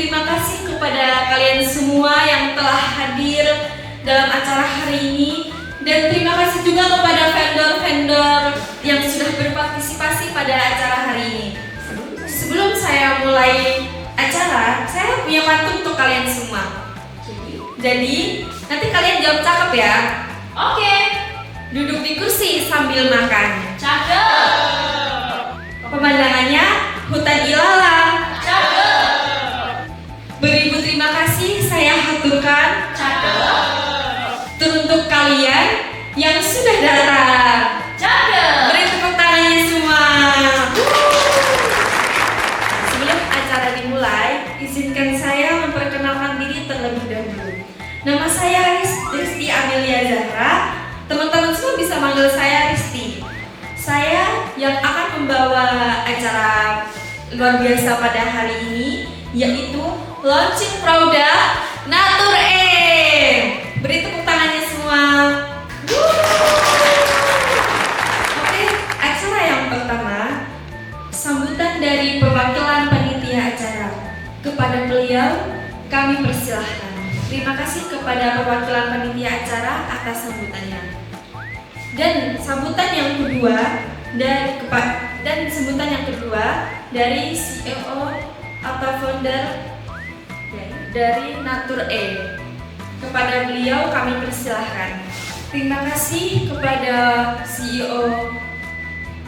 terima kasih kepada kalian semua yang telah hadir dalam acara hari ini. Dan terima kasih juga kepada vendor-vendor yang sudah berpartisipasi pada acara hari ini. Sebelum saya mulai acara, saya punya pantun untuk kalian semua. Jadi, nanti kalian jawab cakep ya. Oke. Duduk di kursi sambil makan. Cakep. Pemandangannya hutan ilalang. Cakep. Beribu terima kasih saya haturkan. Cakep. Teruntuk kalian yang sudah datang. Cakep. Beri tepuk tangannya semua. Sebelum acara dimulai, izinkan saya memperkenalkan diri terlebih dahulu. Nama saya Risti Amelia Zahra. Teman-teman semua bisa manggil saya Risti. Saya yang akan membawa acara luar biasa pada hari ini, yaitu launching produk Natur E. Beri tepuk tangannya semua. Oke, acara yang pertama, sambutan dari perwakilan panitia acara. Kepada beliau, kami persilahkan. Terima kasih kepada perwakilan panitia acara atas sambutannya. Dan sambutan yang kedua dari CEO atau founder dari Natur E. Kepada beliau kami persilahkan. Terima kasih kepada CEO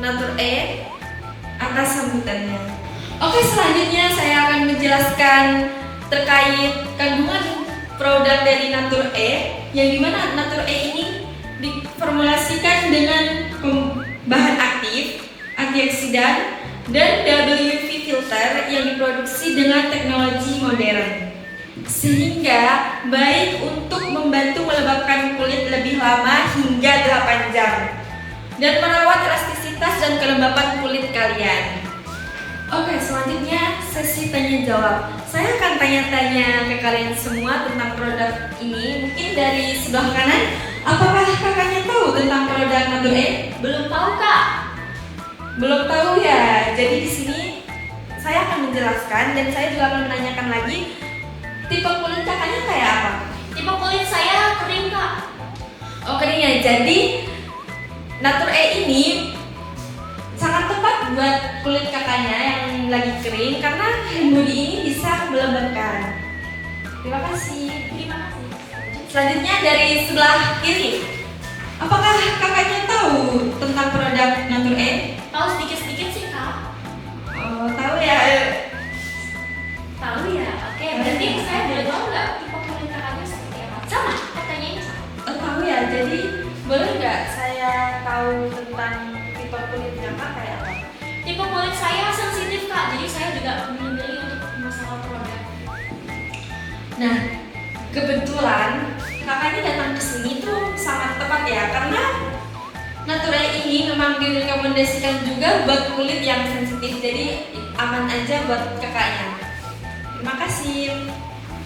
Natur E atas sambutannya. Oke, selanjutnya saya akan menjelaskan terkait kandungan produk dari Natur E, yang dimana Natur E ini diformulasikan dengan bahan aktif, antioksidan, dan WV filter yang diproduksi dengan teknologi modern, sehingga baik untuk membantu melembabkan kulit lebih lama hingga 8 jam dan merawat elastisitas dan kelembapan kulit kalian. Oke, selanjutnya sesi tanya jawab. Saya akan tanya-tanya ke kalian semua tentang produk ini. Mungkin dari sebelah kanan, apakah kakaknya tahu tentang produk Natur E? Belum tahu, Kak. Belum tahu ya. Jadi di sini saya akan menjelaskan dan saya juga akan menanyakan lagi, tipe kulit kakaknya kayak apa? Tipe kulit saya kering, Kak. Oh, kering ya. Jadi Natur E ini sangat tepat buat kulit kakaknya yang lagi kering karena hand body ini bisa melembabkan. Terima kasih. Terima kasih. Selanjutnya dari sebelah kiri, apakah kakaknya tahu tentang produk Natur E? Tahu sedikit-sedikit sih, Kak. Oh, tahu ya. Tahu ya. Oke, berarti saya boleh tahu nggak tipe kulit kakaknya seperti apa? Sama, pertanyaannya sama. Oh, tahu ya. Jadi boleh nggak saya tahu tentang tipe kulit kakak kayak apa? Tipe kulit saya sensitif, Kak. Jadi saya juga memilih untuk masalah produk. Nah, kebetulan kakaknya datang ke sini tuh sangat tepat ya, karena Natur E ini memang direkomendasikan juga buat kulit yang sensitif, jadi aman aja buat kakaknya. Terima kasih.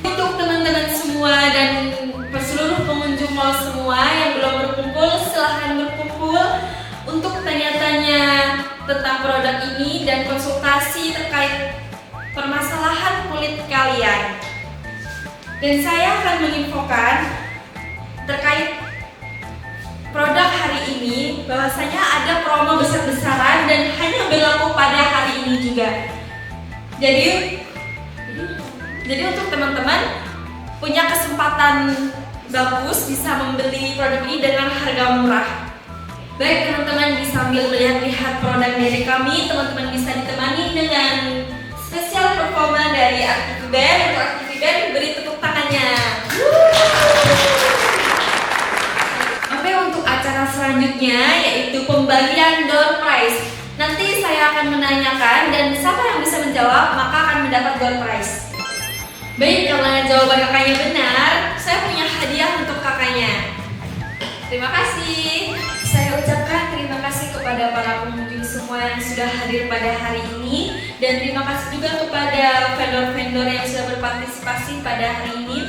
Untuk teman-teman semua dan seluruh pengunjung mall semua yang belum berkumpul, silahkan berkumpul untuk tanya-tanya tentang produk ini dan konsultasi terkait permasalahan kulit kalian. Dan saya akan menginfokan terkait produk hari ini, bahwasanya ada promo besar-besaran dan hanya berlaku pada hari ini juga. Jadi untuk teman-teman punya kesempatan bagus bisa membeli produk ini dengan harga murah. Baik teman-teman, sambil melihat-lihat produk dari kami, teman-teman bisa ditemani dengan spesial performa dari Activity Band. Untuk Activity Band, beri tepuk tangannya. Oke, untuk acara selanjutnya yaitu pembagian door prize. Nanti saya akan menanyakan dan siapa yang bisa menjawab maka akan mendapat door prize. Baik, karena jawaban kakaknya benar, saya punya hadiah untuk kakaknya. Terima kasih. Saya ucapkan terima kasih kepada para pengunjung semua yang sudah hadir pada hari ini, dan terima kasih juga kepada vendor-vendor yang sudah berpartisipasi pada hari ini.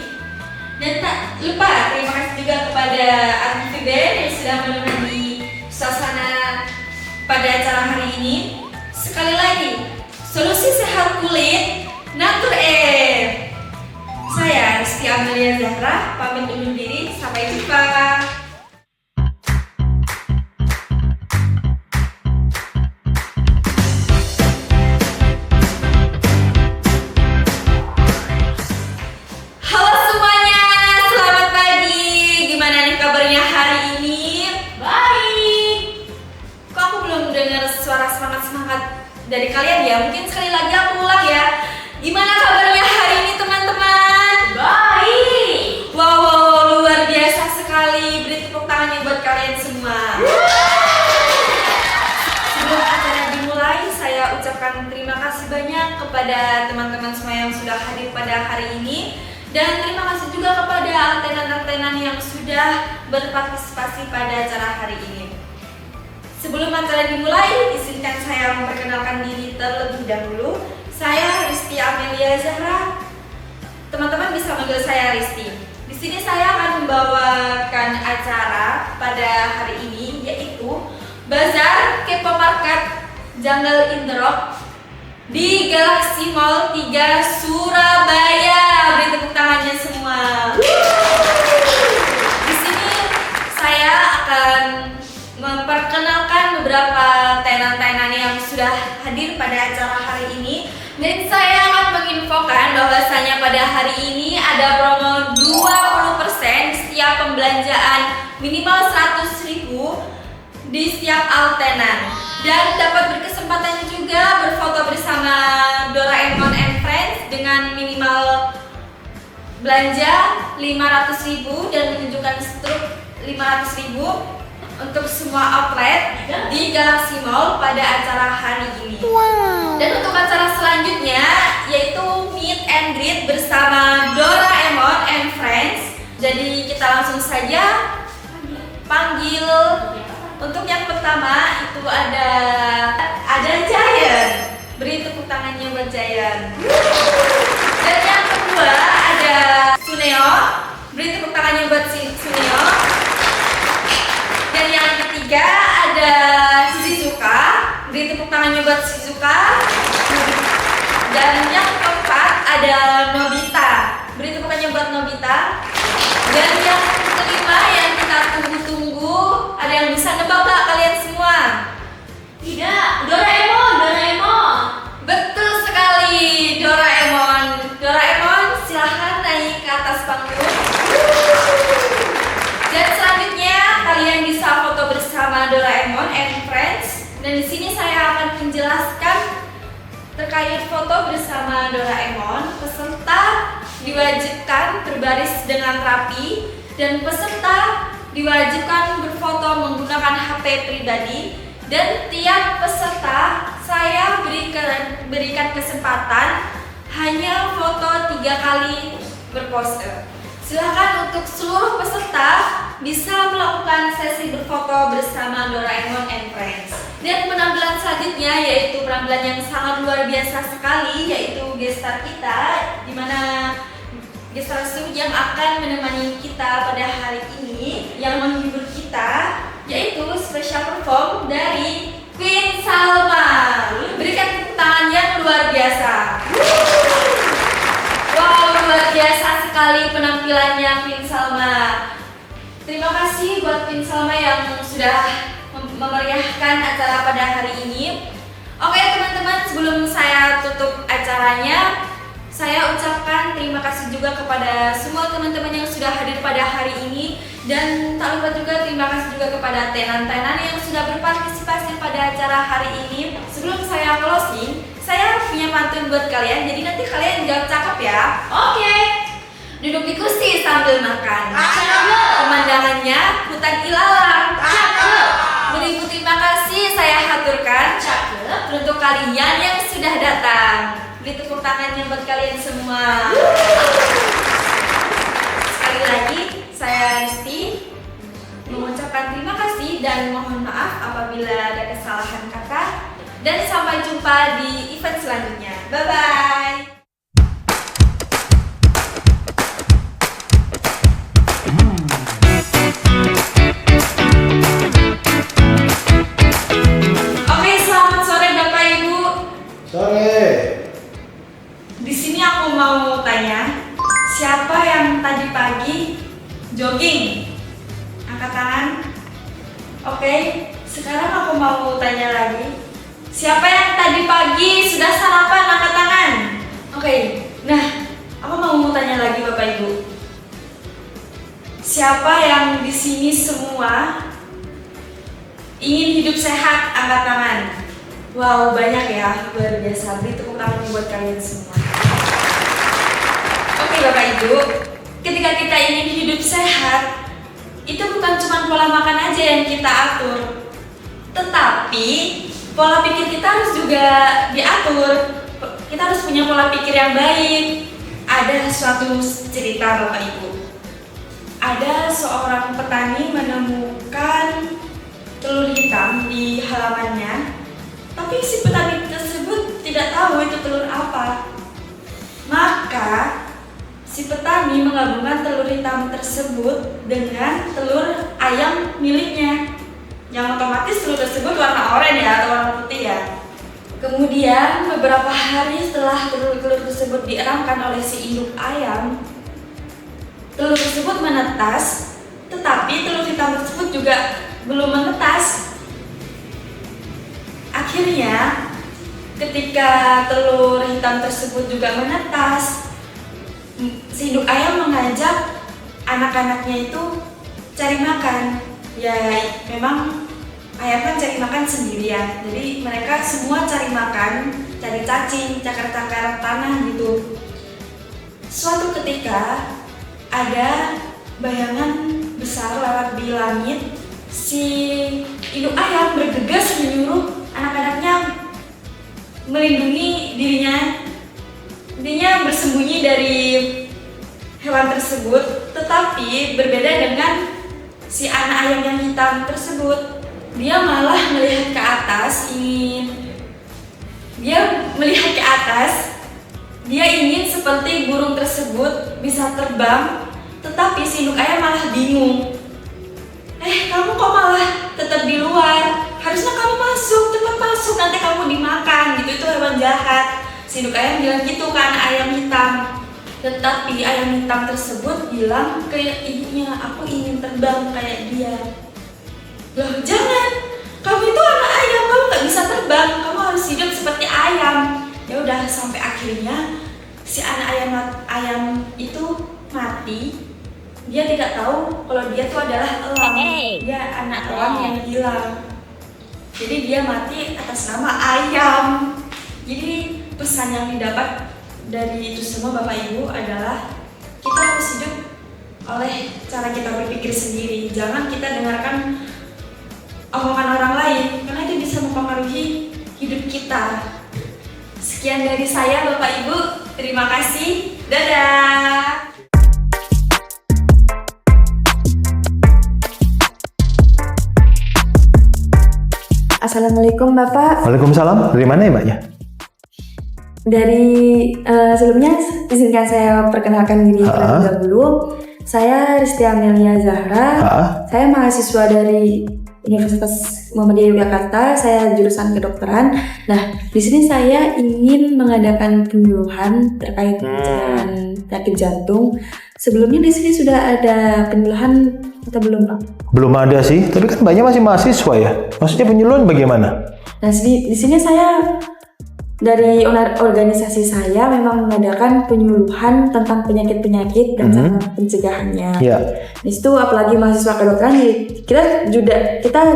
Dan tak lupa terima kasih juga kepada Activity Band yang sudah menemani suasana pada acara hari ini. Sekali lagi, solusi sehat kulit Natur E. Saya Rizky Amelia Zahra, pamit undur diri. Sampai jumpa. Halo semuanya, selamat pagi. Gimana nih kabarnya hari ini? Baik. Kok aku belum dengar suara semangat-semangat dari kalian ya? Mungkin sekali lagi aku ulang ya. Gimana kabarnya hari ini teman-teman? Baik. Wow, luar biasa sekali. Beri tepuk tangannya buat kalian semua. Sebelum acara dimulai, saya ucapkan terima kasih banyak kepada teman-teman semua yang sudah hadir pada hari ini. Dan terima kasih juga kepada antenan-antenan yang sudah berpartisipasi pada acara hari ini. Sebelum acara dimulai, izinkan saya memperkenalkan diri terlebih dahulu. Saya Rizky Amelia Zahra. Teman-teman bisa manggil saya Rizky. Di sini saya akan membawakan acara pada hari ini, yaitu Bazar K-pop Market Jungle in the Rock di Galaxy Mall 3 Surabaya. Beri tepuk tangannya semua. Di sini saya akan memperkenalkan beberapa tenan-tenan yang sudah hadir pada acara hari ini. Dan saya akan menginfokan bahwasanya pada hari ini ada promo 20% setiap pembelanjaan minimal 100.000 di setiap altenan. Dan dapat berkesempatan juga berfoto bersama Doraemon and Friends dengan minimal belanja 500.000 dan menunjukkan struk 500.000 untuk semua outlet di Galaxy Mall pada acara hari ini. Dan untuk acara selanjutnya yaitu Meet and Greet bersama Doraemon and Friends. Jadi kita langsung saja panggil. Untuk yang pertama itu ada Giant. Beri tepuk tangannya buat Giant. Dan yang kedua ada Suneo. Beri tepuk tangannya buat Suneo. Dan yang ketiga ada Shizuka. Beri tepuk tangannya buat Shizuka. Dan yang keempat ada Nobita. Beri tepuk tangannya buat Nobita. Dan yang kelima yang kita tunggu-tunggu, ada yang bisa nebak gak kalian semua? Tidak, Doraemon. Betul sekali, Doraemon. Doraemon, silahkan naik ke atas panggung. Dan selanjutnya kalian bisa foto bersama Doraemon and Friends. Dan di sini saya akan menjelaskan terkait foto bersama Doraemon. Peserta diwajibkan berbaris dengan rapi dan peserta diwajibkan berfoto menggunakan HP pribadi. Dan tiap peserta saya berikan kesempatan hanya foto 3 kali berpose. Silakan untuk seluruh peserta bisa melakukan sesi berfoto bersama Doraemon and Friends. Dan penampilan selanjutnya yaitu penampilan yang sangat luar biasa sekali, yaitu gestar kita, di mana gestar tersebut yang akan menemani kita pada hari ini, yang menghibur kita, yaitu special perform dari Queen Salma. Berikan tepuk tangan yang luar biasa. Wow, luar biasa sekali penampilannya Queen Salma. Terima kasih buat Queen Salma yang sudah memeriahkan acara pada hari ini. Oke teman-teman, sebelum saya tutup acaranya, saya ucapkan terima kasih juga kepada semua teman-teman yang sudah hadir pada hari ini. Dan tak lupa juga terima kasih juga kepada tenan-tenan yang sudah berpartisipasi pada acara hari ini. Sebelum saya closing, saya punya pantun buat kalian. Jadi nanti kalian jawab cakep ya. Oke. Duduk di kursi sambil makan. Cakep. Pemandangannya hutan ilalang. Cakep. Beribu terima kasih saya haturkan Cakep. untuk kalian yang sudah datang. Beri tepuk tangannya buat kalian semua. Sekali lagi saya Rizky mengucapkan terima kasih dan mohon maaf apabila ada kesalahan kata. Dan sampai jumpa di event selanjutnya. Bye bye. Oke, selamat sore Bapak Ibu. Sore. Di sini aku mau tanya, siapa mau tanya lagi. Siapa yang tadi pagi sudah sarapan, angkat tangan? Oke, nah aku mau tanya lagi Bapak Ibu. Siapa yang di sini semua ingin hidup sehat, angkat tangan? Wow, banyak ya, luar biasa. Beri tepuk tangan buat kalian semua. Oke Bapak Ibu, ketika kita ingin hidup sehat, itu bukan cuma pola makan aja yang kita atur, tetapi pola pikir kita harus juga diatur. Kita harus punya pola pikir yang baik. Ada suatu cerita Bapak Ibu. Ada seorang petani menemukan telur hitam di halamannya, tapi si petani tersebut tidak tahu itu telur apa. Maka si petani menggabungkan telur hitam tersebut dengan telur ayam miliknya, yang otomatis telur tersebut warna oranye ya, atau warna putih ya. Kemudian beberapa hari setelah telur-telur tersebut dieramkan oleh si induk ayam, telur tersebut menetas, tetapi telur hitam tersebut juga belum menetas. Akhirnya ketika telur hitam tersebut juga menetas, si induk ayam mengajak anak-anaknya itu cari makan. Ya memang ayam kan cari makan sendirian, jadi mereka semua cari makan, cari cacing, cakar-cakar tanah gitu. Suatu ketika ada bayangan besar lewat di langit. Si induk ayam bergegas menyuruh anak-anaknya melindungi dirinya bersembunyi dari hewan tersebut. Tetapi berbeda dengan si anak ayam yang hitam tersebut, dia malah melihat ke atas, dia ingin seperti burung tersebut bisa terbang, tetapi si induk ayam malah bingung. Kamu kok malah tetap di luar? Harusnya kamu masuk, cepat masuk, nanti kamu dimakan gitu, itu hewan jahat. Si induk ayam bilang gitu ke anak ayam hitam. Tetapi ayam hitam tersebut bilang ke ibunya, aku ingin terbang kayak dia. Loh jangan, kamu itu anak ayam, kamu gak bisa terbang, kamu harus hidup seperti ayam. Ya udah, sampai akhirnya si anak ayam itu mati. Dia tidak tahu kalau dia itu adalah elang, dia anak elang yang hilang. Jadi dia mati atas nama ayam. Jadi pesan yang didapat dari itu semua Bapak Ibu adalah kita harus hidup oleh cara kita berpikir sendiri. Jangan kita dengarkan omongan orang lain, karena itu bisa mempengaruhi hidup kita. Sekian dari saya Bapak Ibu, terima kasih, dadah. Assalamualaikum Bapak. Waalaikumsalam. Dari mana ya Mbaknya? Dari sebelumnya izinkan saya perkenalkan diri terlebih dahulu. Saya Risti Amelia Zahra. Saya mahasiswa dari Universitas Muhammadiyah Yogyakarta. Saya jurusan kedokteran. Nah, di sini saya ingin mengadakan penyuluhan terkait dengan penyakit jantung. Sebelumnya di sini sudah ada penyuluhan atau belum, Pak? Belum ada sih, tapi kan Mbaknya masih mahasiswa ya. Maksudnya penyuluhan bagaimana? Nah, di sini saya dari organisasi saya memang mengadakan penyuluhan tentang penyakit-penyakit dan cara pencegahannya. Di situ apalagi mahasiswa kedokteran, kita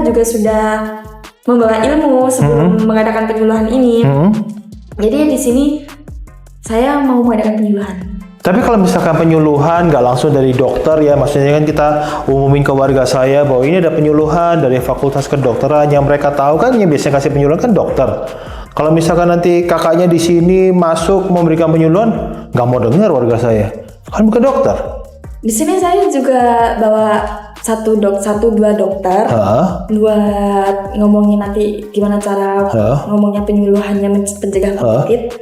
juga sudah membawa ilmu sebelum mengadakan penyuluhan ini. Jadi di sini saya mau mengadakan penyuluhan. Tapi kalau misalkan penyuluhan nggak langsung dari dokter ya, maksudnya kan kita umumin ke warga saya bahwa ini ada penyuluhan dari fakultas kedokteran yang mereka tahu kan, yang biasanya kasih penyuluhan kan dokter. Kalau misalkan nanti kakaknya di sini masuk memberikan penyuluhan, nggak mau dengar warga saya, kan bukan dokter. Di sini saya juga bawa dua dokter buat ngomongin nanti gimana cara ngomongnya penyuluhannya pencegah penyakit.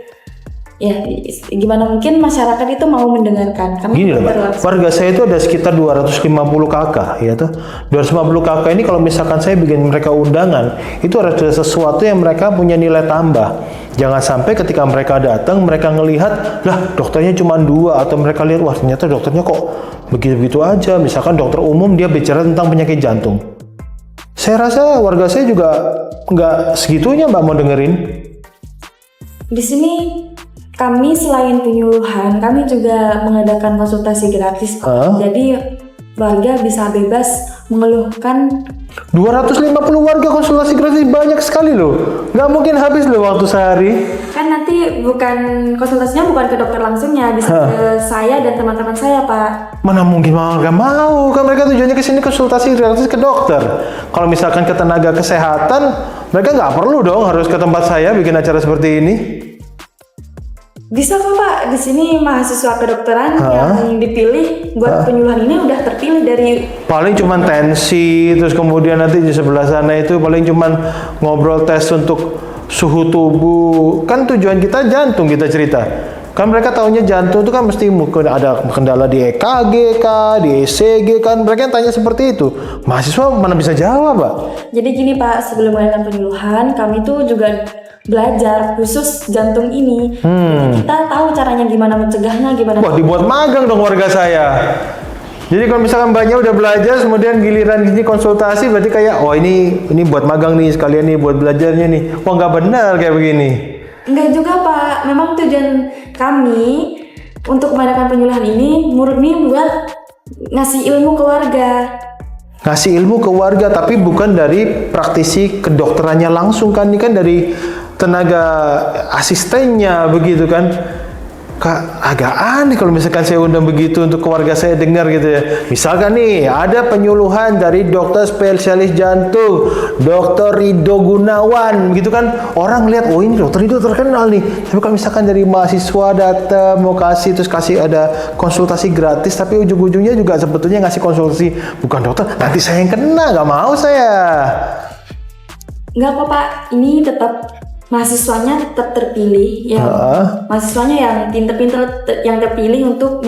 Ya, gimana mungkin masyarakat itu mau mendengarkan. Gini loh, warga saya itu ada sekitar 250 kakak, ya tuh. 250 kakak ini kalau misalkan saya bikin mereka undangan, itu ada sesuatu yang mereka punya nilai tambah. Jangan sampai ketika mereka datang, mereka ngelihat, lah dokternya cuma 2, atau mereka lihat, wah ternyata dokternya kok begitu-begitu aja. Misalkan dokter umum dia bicara tentang penyakit jantung. Saya rasa warga saya juga nggak segitunya Mbak mau dengerin. Di sini kami selain penyuluhan, kami juga mengadakan konsultasi gratis. Jadi warga bisa bebas mengeluhkan. 250 warga konsultasi gratis, banyak sekali loh. Nggak mungkin habis loh waktu sehari. Kan nanti konsultasinya bukan ke dokter langsungnya, bisa ke saya dan teman-teman saya, Pak. Mana mungkin warga mau? Kan mereka tujuannya ke sini konsultasi gratis ke dokter. Kalau misalkan ke tenaga kesehatan, mereka nggak perlu dong harus ke tempat saya bikin acara seperti ini. Bisa kok Pak, di sini mahasiswa kedokteran yang dipilih buat penyuluhan ini udah terpilih dari. Paling cuman tensi, terus kemudian nanti di sebelah sana itu paling cuman ngobrol tes untuk suhu tubuh. Kan tujuan kita jantung, kita cerita. Kan mereka taunya jantung itu kan mesti mungkin ada kendala di EKG kah, di ECG kan. Mereka tanya seperti itu. Mahasiswa mana bisa jawab, Pak? Jadi gini Pak, sebelum melakukan penyuluhan, kami tuh juga belajar khusus jantung ini. Jadi kita tahu caranya gimana mencegahnya, gimana. Wah, dibuat magang dong warga saya. Jadi kalau misalkan mbaknya udah belajar, kemudian giliran gini konsultasi, berarti kayak, oh ini buat magang nih, sekalian nih buat belajarnya nih. Wah, nggak benar kayak begini. Enggak juga Pak, memang tujuan kami untuk mengadakan penyuluhan ini murni buat ngasih ilmu ke warga. Ngasih ilmu ke warga, tapi bukan dari praktisi kedokterannya langsung kan, ini kan dari tenaga asistennya begitu kan. Agak aneh kalau misalkan saya undang begitu untuk keluarga saya dengar gitu ya. Misalkan nih ada penyuluhan dari dokter spesialis jantung, Dr. Ridho Gunawan gitu kan. Orang lihat, oh ini dokter Ridho terkenal nih. Tapi kalau misalkan dari mahasiswa datang mau terus kasih ada konsultasi gratis, tapi ujung-ujungnya juga sebetulnya ngasih konsultasi bukan dokter, nanti saya yang kena, nggak mau saya. Enggak kok Pak, ini tetap mahasiswanya tetap terpilih, yang mahasiswanya yang pinter-pinter yang terpilih untuk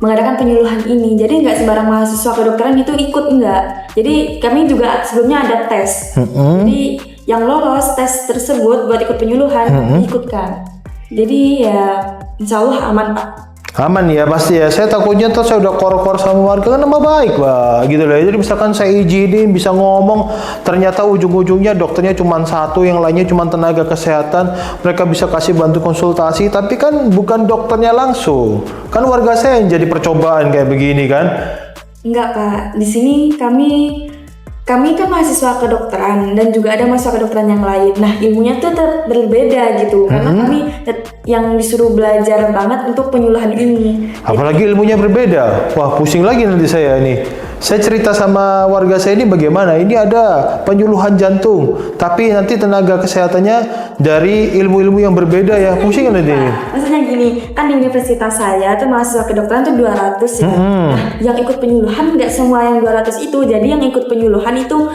mengadakan penyuluhan ini. Jadi nggak sembarang mahasiswa kedokteran itu ikut, enggak. Jadi kami juga sebelumnya ada tes. Jadi yang lolos tes tersebut buat ikut penyuluhan diikutkan. Jadi ya insya Allah aman Pak. Aman ya pasti ya. Saya takutnya saya udah kor-kor sama warga kan nama baik Pak gitu loh. Jadi misalkan saya izinin bisa ngomong, ternyata ujung-ujungnya dokternya cuma satu, yang lainnya cuma tenaga kesehatan. Mereka bisa kasih bantu konsultasi, tapi kan bukan dokternya langsung. Kan warga saya yang jadi percobaan kayak begini kan. Enggak Pak, di sini kami kan mahasiswa kedokteran dan juga ada mahasiswa kedokteran yang lain. Nah ilmunya tuh berbeda gitu, karena kami yang disuruh belajar banget untuk penyuluhan ini. Apalagi ilmunya berbeda, wah pusing lagi nanti saya nih. Saya cerita sama warga saya ini bagaimana, ini ada penyuluhan jantung, tapi nanti tenaga kesehatannya dari ilmu-ilmu yang berbeda ya, pusing kan nanti ini. Maksudnya gini, kan di universitas saya tuh mahasiswa kedokteran tuh 200 ya. Nah, yang ikut penyuluhan nggak semua yang 200 itu, jadi yang ikut penyuluhan itu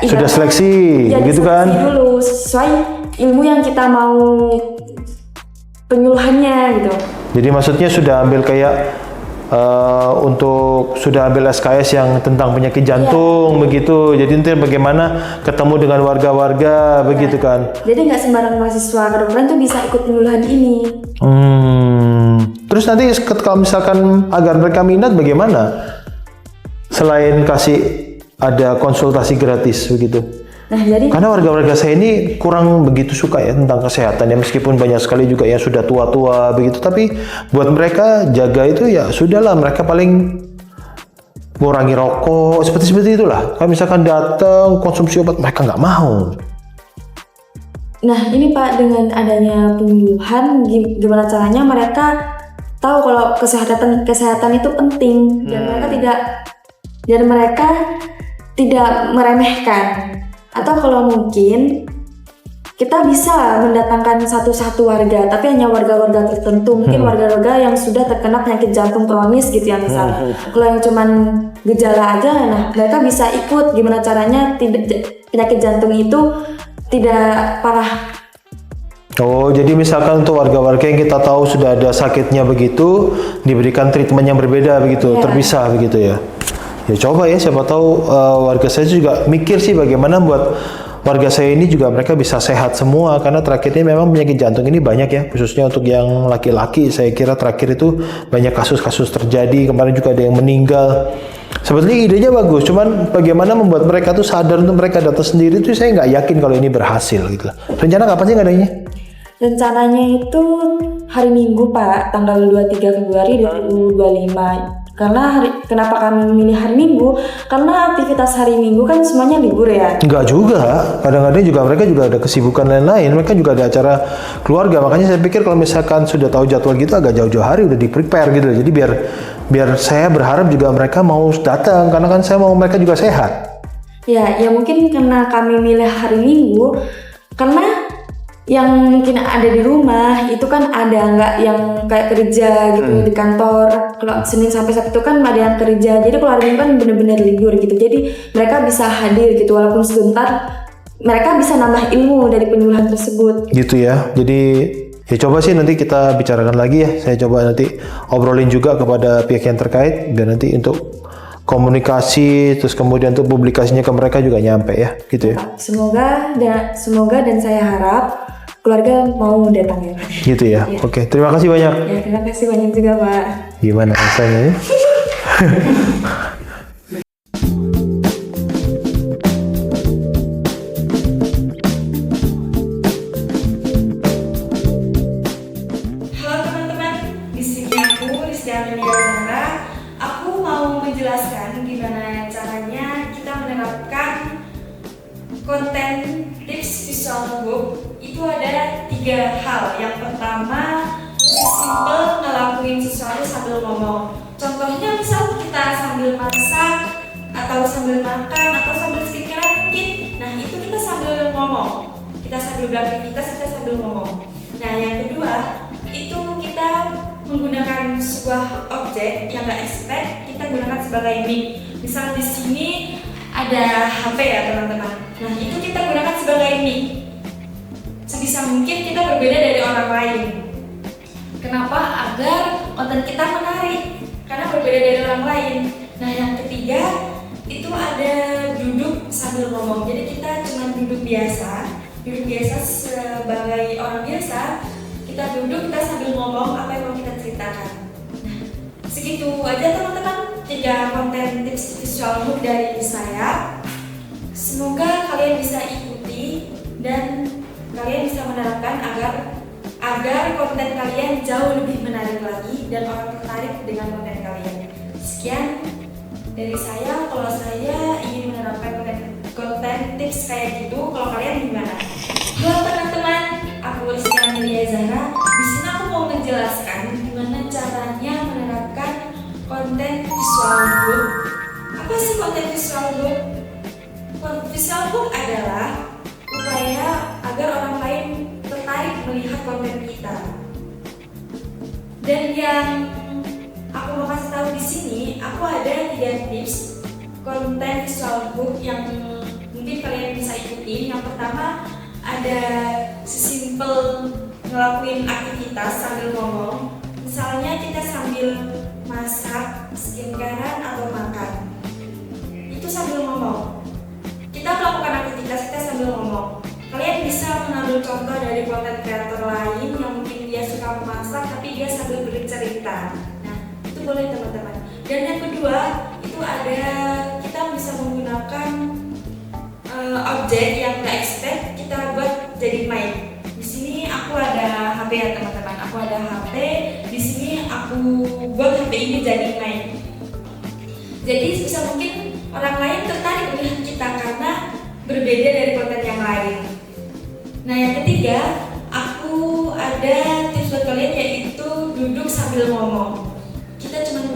sudah seleksi, ya, gitu kan? Dulu sesuai ilmu yang kita mau penyuluhannya gitu. Jadi maksudnya sudah ambil kayak sudah ambil SKS yang tentang penyakit jantung begitu. Jadi nanti bagaimana ketemu dengan warga-warga begitu kan? Jadi nggak sembarang mahasiswa kedokteran tuh bisa ikut penyuluhan ini. Terus nanti kalau misalkan agar mereka minat bagaimana? Selain kasih ada konsultasi gratis begitu. Nah, jadi karena warga-warga saya ini kurang begitu suka ya tentang kesehatan ya, meskipun banyak sekali juga yang sudah tua-tua begitu, tapi buat mereka jaga itu ya sudahlah, mereka paling ngurangi rokok seperti itulah. Kalau misalkan datang konsumsi obat mereka nggak mau. Nah ini Pak, dengan adanya penyuluhan gimana caranya mereka tahu kalau kesehatan itu penting dan mereka tidak meremehkan. Atau kalau mungkin kita bisa mendatangkan satu warga, tapi hanya warga-warga tertentu, mungkin warga-warga yang sudah terkena penyakit jantung kronis gitu ya misalnya. Kalau yang cuman gejala aja, nah mereka bisa ikut gimana caranya penyakit jantung itu tidak parah. Oh, jadi misalkan untuk warga-warga yang kita tahu sudah ada sakitnya begitu, diberikan treatment yang berbeda begitu, terpisah begitu ya. Ya coba ya, siapa tahu warga saya juga mikir sih bagaimana buat warga saya ini juga mereka bisa sehat semua, karena terakhir ini memang penyakit jantung ini banyak ya, khususnya untuk yang laki-laki. Saya kira terakhir itu banyak kasus-kasus terjadi, kemarin juga ada yang meninggal. Sebetulnya idenya bagus, cuman bagaimana membuat mereka tuh sadar untuk mereka datang sendiri itu saya nggak yakin kalau ini berhasil gitu. Rencana kapan sih ngadainnya? Rencananya itu hari Minggu Pak, tanggal 23 Februari 2025. Kenapa kami memilih hari Minggu? Karena aktivitas hari Minggu kan semuanya libur ya. Enggak juga, kadang-kadang juga mereka juga ada kesibukan lain-lain, mereka juga ada acara keluarga. Makanya saya pikir kalau misalkan sudah tahu jadwal gitu agak jauh-jauh hari udah di-prepare gitu. Jadi biar saya berharap juga mereka mau datang, karena kan saya mau mereka juga sehat. Ya mungkin karena kami milih hari Minggu, karena yang mungkin ada di rumah itu kan ada nggak yang kayak kerja gitu di kantor. Kalau Senin sampai Sabtu kan ada yang kerja, jadi kalau hari Minggu kan bener-bener libur gitu, jadi mereka bisa hadir gitu walaupun sebentar, mereka bisa nambah ilmu dari penyuluhan tersebut Gitu ya, jadi ya coba sih nanti kita bicarakan lagi ya, saya coba nanti obrolin juga kepada pihak yang terkait, biar nanti untuk komunikasi terus kemudian untuk publikasinya ke mereka juga nyampe ya gitu ya. Semoga dan saya harap keluarga mau datang ya Pak. Gitu ya. Oke, terima kasih banyak. Ya terima kasih banyak juga Pak. Gimana rasanya ya? Halo teman-teman, di sini aku Rizky Amelia Zahra. Aku mau menjelaskan gimana caranya kita menerapkan konten tips visual book. Itu ada 3 hal. Yang pertama, simple ngelakuin sesuatu sambil ngomong. Contohnya misal kita sambil masak atau sambil makan atau sambil skincare mungkin. Nah itu kita sambil ngomong. Kita sambil beraktivitas, kita sambil ngomong. Nah yang kedua, itu kita menggunakan sebuah objek yang nggak expect, kita gunakan sebagai mic. Misal di sini ada HP ya teman-teman. Nah itu kita gunakan sebagai mic. Sebisa mungkin kita berbeda dari orang lain. Kenapa? Agar konten kita menarik. Karena berbeda dari orang lain. Nah yang ketiga itu ada duduk sambil ngomong. Jadi kita cuma duduk biasa sebagai orang biasa. Kita duduk, kita sambil ngomong apa yang mau kita ceritakan. Nah, segitu aja teman-teman 3 konten tips visual book dari saya. Semoga kalian bisa ikuti dan kalian bisa menerapkan agar konten kalian jauh lebih menarik lagi dan orang tertarik dengan konten kalian. Sekian dari saya. Kalau saya ingin menerapkan konten tips kayak gitu, kalau kalian gimana? Halo teman-teman, aku Rizky Amelia Zahra. Di sini aku mau menjelaskan gimana caranya menerapkan konten visual book. Apa sih konten visual book? Konten visual book adalah upaya agar orang lain tertarik melihat konten kita. Dan yang aku mau kasih tahu di sini, aku ada 3 tips konten visual book yang mungkin kalian bisa ikuti. Yang pertama ada sesimpel ngelakuin aktivitas sambil ngomong. Misalnya kita sambil masak, skincarean atau makan. Itu sambil ngomong. Kita melakukan aktivitas kita sambil ngomong. Kalian bisa mengambil contoh dari konten kreator lain yang mungkin dia suka memasak tapi dia sambil bercerita. Nah, itu boleh teman-teman. Dan yang kedua, itu ada kita bisa menggunakan objek yang nggak expect, kita buat jadi mic. Di sini aku ada HP ya teman-teman. Aku ada HP. Di sini aku buat HP ini jadi mic. Jadi bisa mungkin orang lain tertarik melihat kita karena berbeda dari konten yang lain. Nah yang ketiga, aku ada tips buat kalian yaitu duduk sambil ngomong. Kita cuma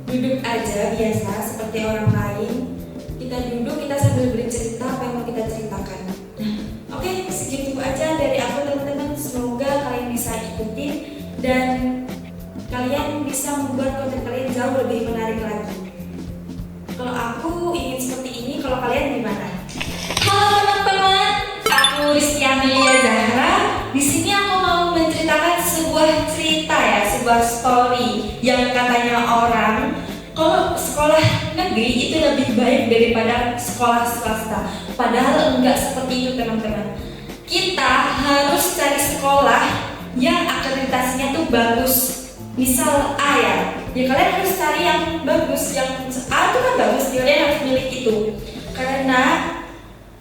duduk aja biasa seperti orang lain. Kita duduk, kita sambil bercerita apa yang mau kita ceritakan. Nah, oke, segitu aja dari aku teman-teman. Semoga kalian bisa ikutin dan kalian bisa membuat konten kalian jauh lebih menarik lagi. Kalau aku ingin seperti ini, kalau kalian gimana? Halo teman-teman, aku Rizky Amelia Zahra. Di sini aku mau menceritakan sebuah cerita ya, sebuah story yang katanya orang kalau sekolah negeri itu lebih baik daripada sekolah swasta. Padahal enggak seperti seperti itu teman-teman. Kita harus cari sekolah yang akreditasinya tuh bagus. Misal A ya kalian harus cari yang bagus, yang A itu kan bagus, kalian harus milih itu. Karena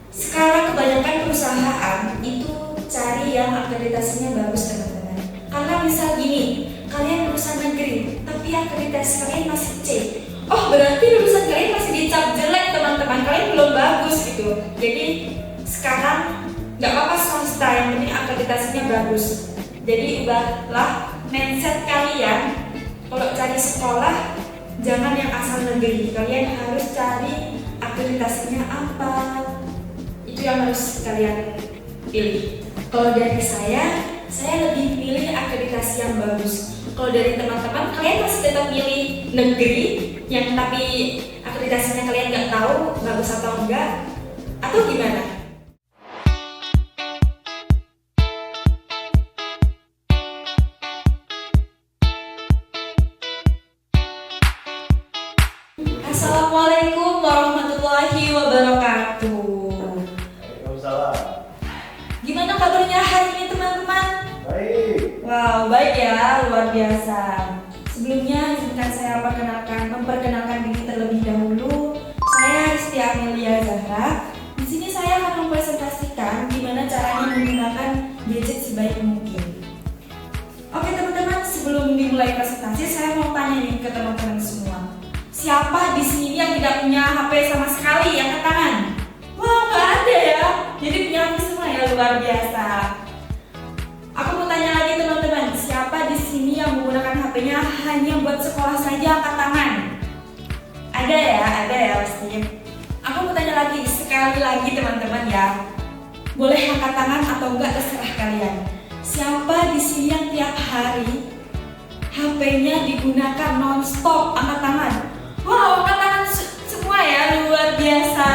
sekarang kebanyakan perusahaan itu cari yang akreditasinya bagus teman-teman. Karena misal gini, kalian lulusan negeri tapi akreditasi kalian masih C, oh berarti lulusan kalian masih dicap jelek teman-teman, kalian belum bagus gitu. Jadi sekarang nggak apa-apa swasta, yang penting akreditasinya bagus. Jadi ubahlah mindset kalian, kalau cari sekolah jangan yang asal negeri, kalian harus cari akreditasinya apa, itu yang harus kalian pilih. Kalau dari saya lebih pilih akreditasi yang bagus. Kalau dari teman-teman, kalian masih tetap pilih negeri yang tapi akreditasinya kalian nggak tahu bagus atau enggak, atau gimana? Assalamualaikum warahmatullahi wabarakatuh. Waalaikumsalam. Gimana kabarnya hari ini teman-teman? Baik. Wow, baik ya, luar biasa. Sebelumnya izinkan saya memperkenalkan diri terlebih dahulu. Saya Risti Amelia Zahra. Di sini saya akan mempresentasikan gimana caranya menggunakan gadget sebaik mungkin. Oke teman-teman, sebelum dimulai presentasi saya mau tanya nih ke teman-teman semua. Siapa di sini yang tidak punya HP sama sekali? Angkat tangan. Wah, nggak ada ya. Jadi punya HP semua ya, luar biasa. Aku mau tanya lagi teman-teman, siapa di sini yang menggunakan HP-nya hanya buat sekolah saja? Angkat tangan. Ada ya pastinya. Aku mau tanya lagi, sekali lagi teman-teman ya. Boleh angkat tangan atau enggak terserah kalian. Siapa di sini yang tiap hari HP-nya digunakan non-stop? Angkat tangan. Wow, angkat tangan semua ya, luar biasa.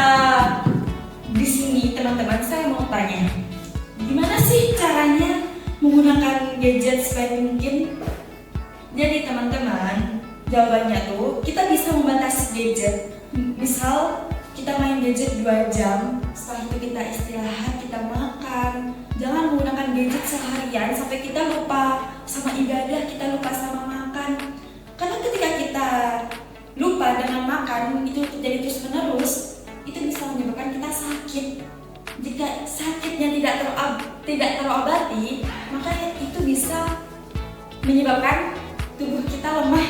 Di sini teman-teman saya mau tanya, gimana sih caranya menggunakan gadget sebaik mungkin? Jadi teman-teman, jawabannya tuh kita bisa membatasi gadget. Misal kita main gadget 2 jam, setelah itu kita istirahat, kita makan. Jangan menggunakan gadget seharian sampai kita lupa sama ibadah, kita lupa sama makan. Karena ketika kita lupa dengan makan, itu terjadi terus menerus, itu bisa menyebabkan kita sakit. Jika sakitnya tidak terobati, maka itu bisa menyebabkan tubuh kita lemah.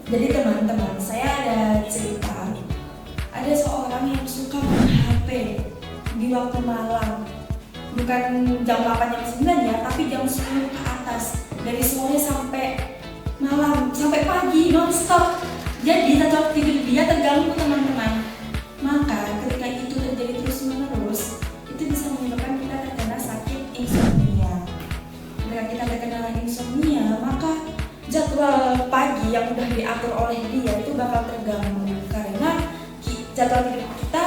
Jadi teman-teman, saya ada cerita. Ada seorang yang suka main HP di waktu malam. Bukan jam 8 jam 9 ya, tapi jam 10 ke atas. Dari sore sampai malam, sampai pagi non-stop. Jadi jadwal tidur dia terganggu teman-teman. Maka ketika itu terjadi terus menerus, itu bisa menyebabkan kita terkena sakit insomnia. Ketika kita terkena insomnia, maka jadwal pagi yang sudah diatur oleh dia itu bakal terganggu karena jadwal tidur kita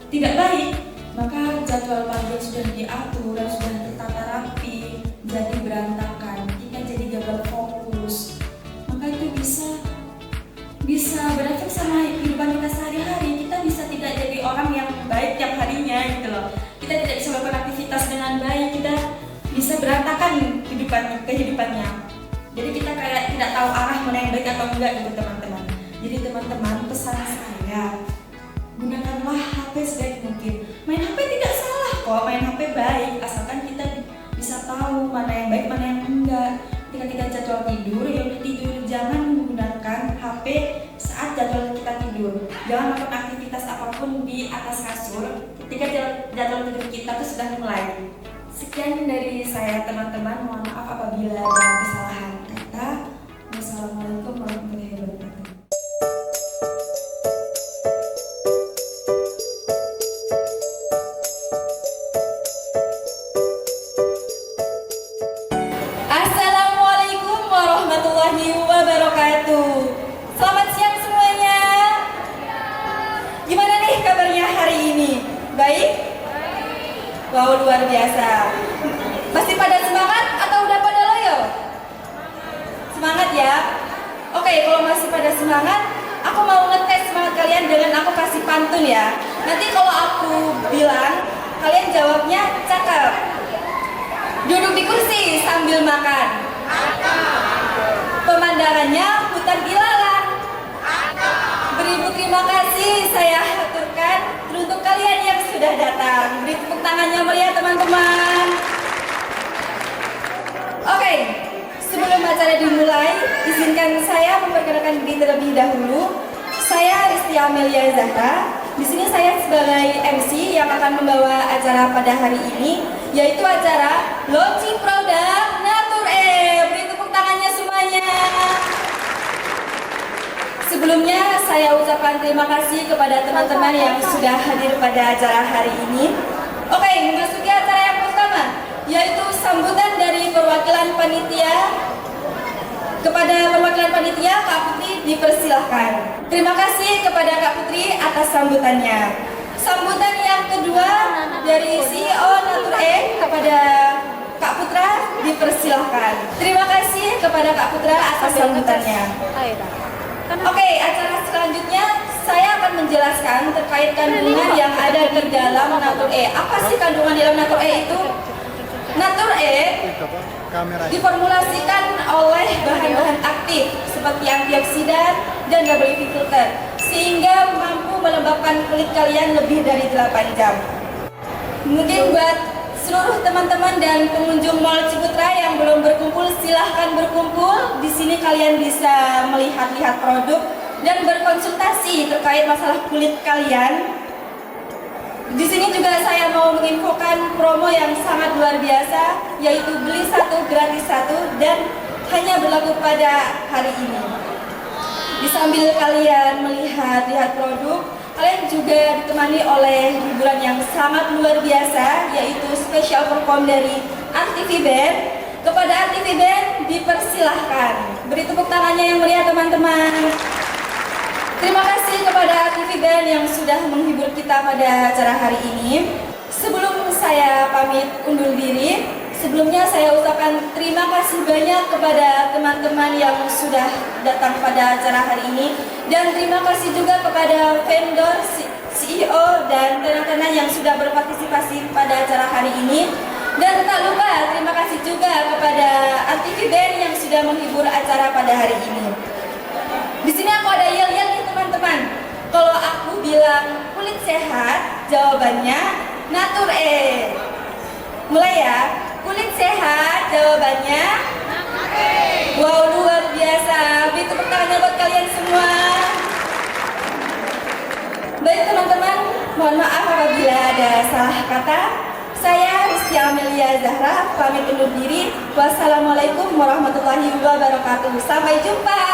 tidak baik. Maka jadwal pagi yang sudah diatur dan sudah tertata rapi jadi berantakan, kita jadi gagal fokus. Maka itu bisa berefek sama kehidupan kita sehari-hari. Kita bisa tidak jadi orang yang baik tiap harinya gitu loh. Kita tidak bisa melakukan aktivitas dengan baik, kita bisa berantakan kehidupannya. Jadi kita kayak tidak tahu arah mana yang baik atau enggak gitu teman-teman. Jadi teman-teman, pesan saya, gunakanlah HP sebaik mungkin. Main HP tidak salah kok, main HP baik asalkan kita bisa tahu mana yang baik, mana yang enggak. Ketika kita jadwal tidur, ya udah tidur, jangan menggunakan HP saat jadwal kita tidur. Jangan melakukan aktivitas apapun di atas kasur ketika jadwal tidur kita tuh sudah mulai. Sekian dari saya teman-teman, mohon maaf apabila ada kesalahan kata. Wassalamualaikum warahmatullahi wabarakatuh. Assalamualaikum warahmatullahi wabarakatuh. Selamat siang semuanya. Gimana nih kabarnya hari ini? Baik? Wow, luar biasa. Masih pada semangat atau udah pada loyo? Semangat ya? Oke, kalau masih pada semangat, aku mau ngetes semangat kalian dengan aku kasih pantun ya. Nanti kalau aku bilang, Kalian jawabnya cakep. Duduk di kursi sambil makan. Pemandangannya hutan ilalang. Beribu terima kasih saya aturkan untuk kalian yang sudah datang. Beri tepuk tangannya meriah teman-teman. Oke, sebelum acara dimulai, izinkan saya memperkenalkan diri terlebih dahulu. Saya Risti Amelia Zahra. Di sini saya sebagai MC yang akan membawa acara pada hari ini, yaitu acara launching produk Natur E. Beri tepuk tangannya semuanya. Sebelumnya saya ucapkan terima kasih kepada teman-teman yang sudah hadir pada acara hari ini. Oke, memasuki acara yang pertama, yaitu sambutan dari perwakilan panitia. Kepada perwakilan panitia, Kak Putri dipersilahkan. Terima kasih kepada Kak Putri atas sambutannya. Sambutan yang kedua dari CEO Natur E kepada Kak Putra dipersilahkan. Terima kasih kepada Kak Putra atas sambutannya. Oke, acara selanjutnya saya akan menjelaskan terkait kandungan yang ada di dalam Natur E. Apa sih kandungan dalam Natur E itu? Natur E diformulasikan oleh bahan-bahan aktif seperti antioksidan dan WC filter sehingga mampu melembabkan kulit kalian lebih dari 8 jam. Mungkin buat seluruh teman-teman dan pengunjung Mall Ciputra yang belum berkumpul, silahkan berkumpul. Di sini kalian bisa melihat-lihat produk dan berkonsultasi terkait masalah kulit kalian. Di sini juga saya mau menginfokan promo yang sangat luar biasa, yaitu beli 1 gratis 1 dan hanya berlaku pada hari ini. Di sambil kalian melihat-lihat produk, kalian juga ditemani oleh hiburan yang sangat luar biasa, yaitu special perform dari RTV Band. Kepada RTV Band dipersilahkan. Beri tepuk tangannya yang meriah teman-teman. Terima kasih kepada TV Band yang sudah menghibur kita pada acara hari ini. Sebelum saya pamit undur diri, sebelumnya saya ucapkan terima kasih banyak kepada teman-teman yang sudah datang pada acara hari ini. Dan terima kasih juga kepada vendor, CEO, dan tenan-tenan yang sudah berpartisipasi pada acara hari ini. Dan tak lupa terima kasih juga kepada RTV Band yang sudah menghibur acara pada hari ini. Di sini aku ada yel-yel nih teman-teman. Kalau aku bilang kulit sehat, jawabannya Natur E. Mulai ya. Kulit sehat, jawabannya Natur E. Wow, luar biasa. Beri tepuk tangannya buat kalian semua. Baik teman-teman, mohon maaf apabila ada salah kata. Saya Risti Amelia Zahra, pamit undur diri. Wassalamualaikum warahmatullahi wabarakatuh. Sampai jumpa.